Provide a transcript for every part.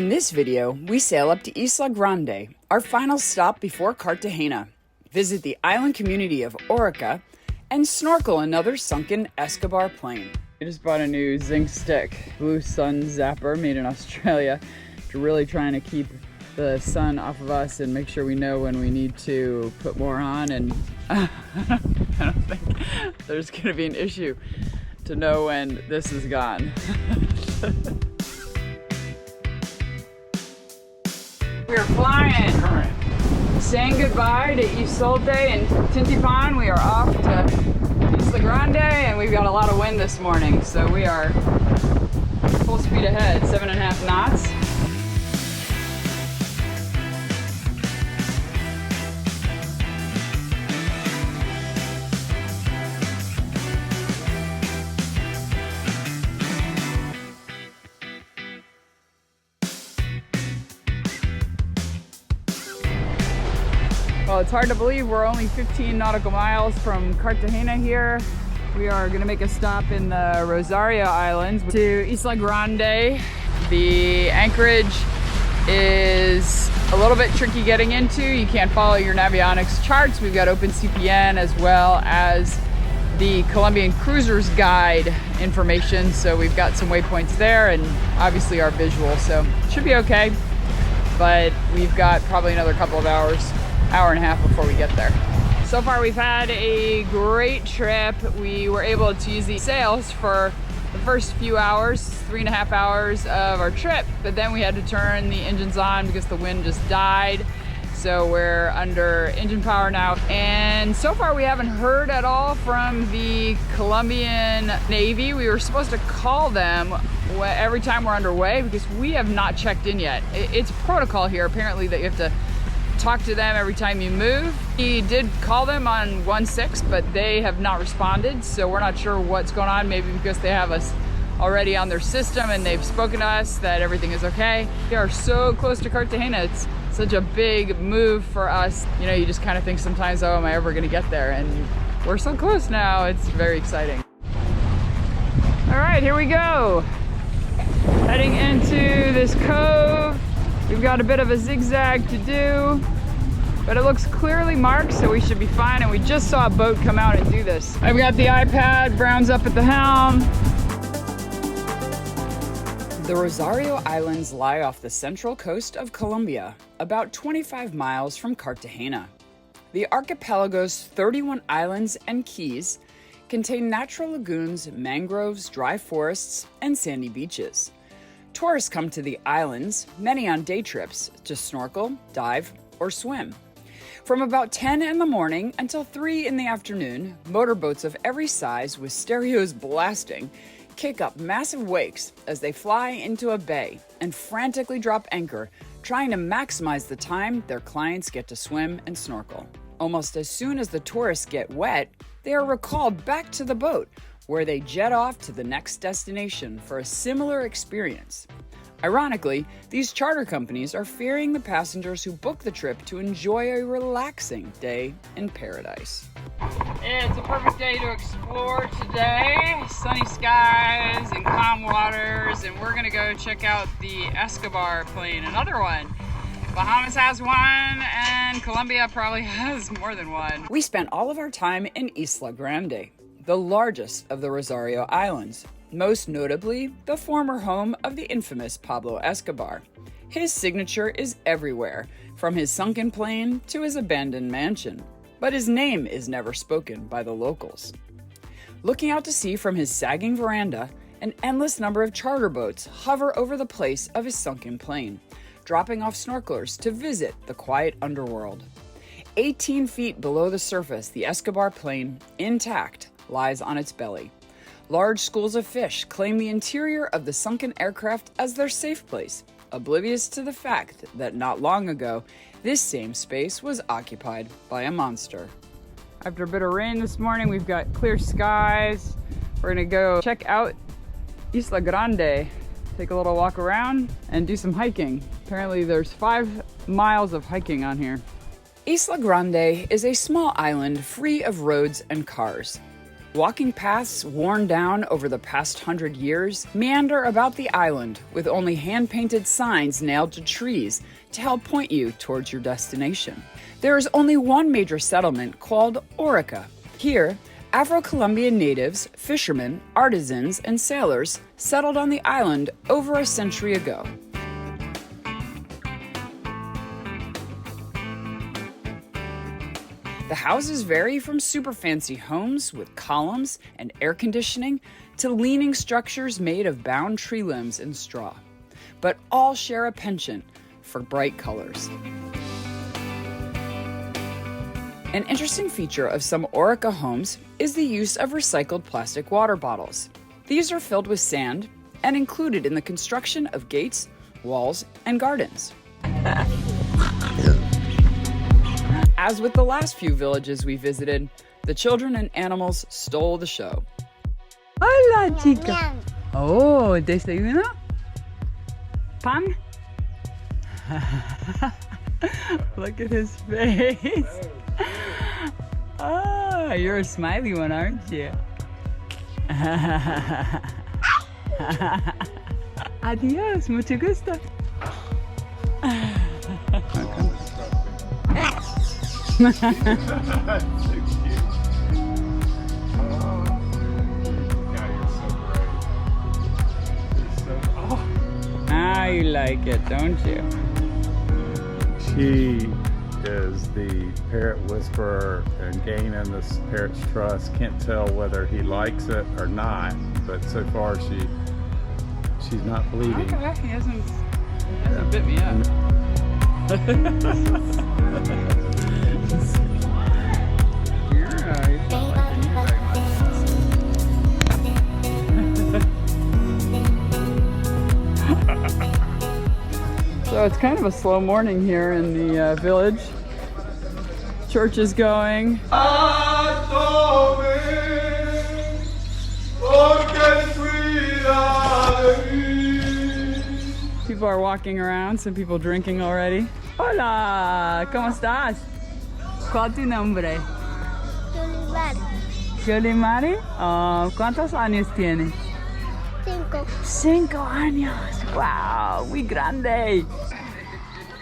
In this video, we sail up to Isla Grande, our final stop before Cartagena, visit the island community of Orica, and snorkel another sunken Escobar plane. I just bought a new zinc stick, blue sun zapper made in Australia. We're really trying to keep the sun off of us and make sure we know when we need to put more on, and I don't think there's gonna be an issue to know when this is gone. We're flying, saying goodbye to Isolde and Tintipan. We are off to Isla Grande, and we've got a lot of wind this morning, so we are full speed ahead, 7.5 knots. Well, it's hard to believe we're only 15 nautical miles from Cartagena here. We are going to make a stop in the Rosario Islands to Isla Grande. The anchorage is a little bit tricky getting into. You can't follow your Navionics charts. We've got OpenCPN as well as the Colombian Cruiser's Guide information. So we've got some waypoints there and obviously our visual. So it should be okay. But we've got probably another couple of hours. Hour and a half before we get there. So far we've had a great trip. We were able to use these sails for the first few hours, 3.5 hours of our trip, but then we had to turn the engines on because the wind just died. So we're under engine power now. And so far we haven't heard at all from the Colombian Navy. We were supposed to call them every time we're underway because we have not checked in yet. It's protocol here apparently that you have to talk to them every time you move. We did call them on 1-6, but they have not responded, so we're not sure what's going on. Maybe because they have us already on their system and they've spoken to us that everything is okay. We are so close to Cartagena. It's such a big move for us. You know, you just kind of think sometimes, oh, am I ever gonna get there? And we're so close now. It's very exciting. All right, here we go. Heading into this cove. We've got a bit of a zigzag to do, but it looks clearly marked, so we should be fine. And we just saw a boat come out and do this. I've got the iPad, Brown's up at the helm. The Rosario Islands lie off the central coast of Colombia, about 25 miles from Cartagena. The archipelago's 31 islands and keys contain natural lagoons, mangroves, dry forests, and sandy beaches. Tourists come to the islands, many on day trips, to snorkel, dive, or swim. From about 10 in the morning until 3 in the afternoon, motorboats of every size with stereos blasting kick up massive wakes as they fly into a bay and frantically drop anchor, trying to maximize the time their clients get to swim and snorkel. Almost as soon as the tourists get wet, they are recalled back to the boat, where they jet off to the next destination for a similar experience. Ironically, these charter companies are fearing the passengers who book the trip to enjoy a relaxing day in paradise. It's a perfect day to explore today. Sunny skies and calm waters, and we're gonna go check out the Escobar plane, another one. Bahamas has one, and Colombia probably has more than one. We spent all of our time in Isla Grande, the largest of the Rosario Islands, most notably the former home of the infamous Pablo Escobar. His signature is everywhere, from his sunken plane to his abandoned mansion, but his name is never spoken by the locals. Looking out to sea from his sagging veranda, an endless number of charter boats hover over the place of his sunken plane, dropping off snorkelers to visit the quiet underworld. 18 feet below the surface, the Escobar plane, intact, lies on its belly. Large schools of fish claim the interior of the sunken aircraft as their safe place, oblivious to the fact that not long ago, this same space was occupied by a monster. After a bit of rain this morning, we've got clear skies. We're gonna go check out Isla Grande, take a little walk around, and do some hiking. Apparently there's 5 miles of hiking on here. Isla Grande is a small island free of roads and cars. Walking paths worn down over the past 100 years meander about the island with only hand-painted signs nailed to trees to help point you towards your destination. There is only one major settlement called Orica. Here, Afro-Colombian natives, fishermen, artisans, and sailors settled on the island over a century ago. The houses vary from super fancy homes with columns and air conditioning to leaning structures made of bound tree limbs and straw, but all share a penchant for bright colors. An interesting feature of some Orica homes is the use of recycled plastic water bottles. These are filled with sand and included in the construction of gates, walls, and gardens. As with the last few villages we visited, the children and animals stole the show. Hola, chica. Oh, desayuno? Pan? Look at his face. Oh, you're a smiley one, aren't you? Adios, mucho gusto. So cute. Oh, God, you're so great. Ah, you like it, don't you? She is the parrot whisperer and gaining this parrot's trust. Can't tell whether he likes it or not, but so far she's not bleeding. Okay, he hasn't bit me up. So it's kind of a slow morning here in the village. Church is going. People are walking around, some people drinking already. Hola, ¿cómo estás? ¿Cuál tu nombre? Yolimari. ¿Cuántos años tienes? 5. 5 años. Wow, muy grande.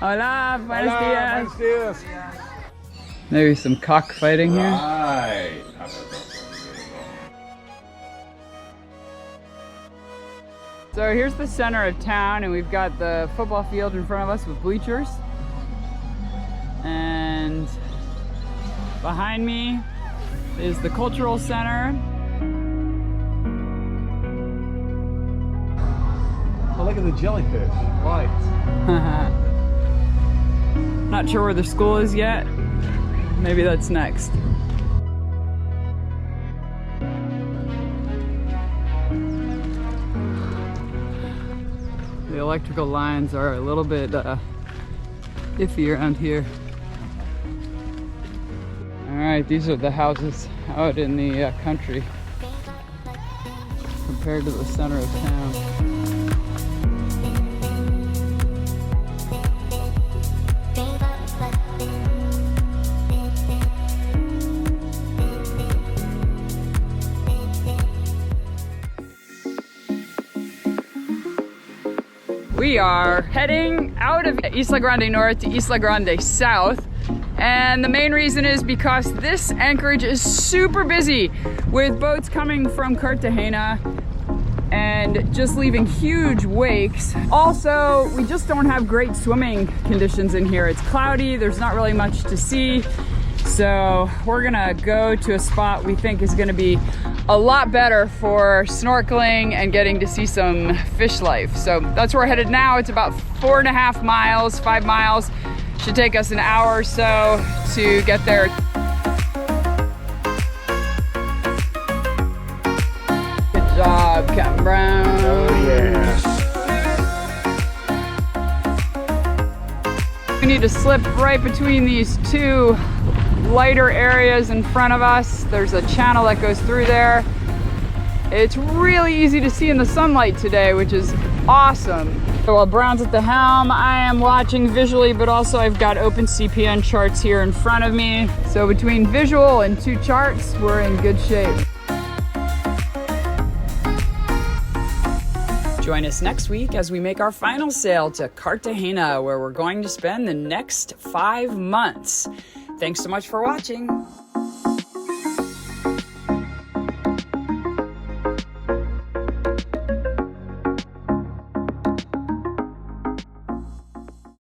Hola, buenos días. Maybe some cockfighting here. Right. So here's the center of town, and we've got the football field in front of us with bleachers. And behind me is the cultural center. Oh, look at the jellyfish. Lights. Not sure where the school is yet. Maybe that's next. The electrical lines are a little bit iffy around here. Alright, these are the houses out in the country compared to the center of town. We are heading out of Isla Grande North to Isla Grande South, and the main reason is because this anchorage is super busy with boats coming from Cartagena and just leaving huge wakes. Also, we just don't have great swimming conditions in here. It's cloudy, there's not really much to see, so we're gonna go to a spot we think is gonna be a lot better for snorkeling and getting to see some fish life. So that's where we're headed now. It's about 4.5 miles, 5 miles. Should take us an hour or so to get there. Good job, Catamaran. Oh yeah. We need to slip right between these two lighter areas in front of us. There's a channel that goes through there. It's really easy to see in the sunlight today, which is awesome. So while Brown's at the helm, I am watching visually, but also I've got open CPN charts here in front of me. So between visual and 2 charts, we're in good shape. Join us next week as we make our final sail to Cartagena, where we're going to spend the next 5 months. Thanks so much for watching.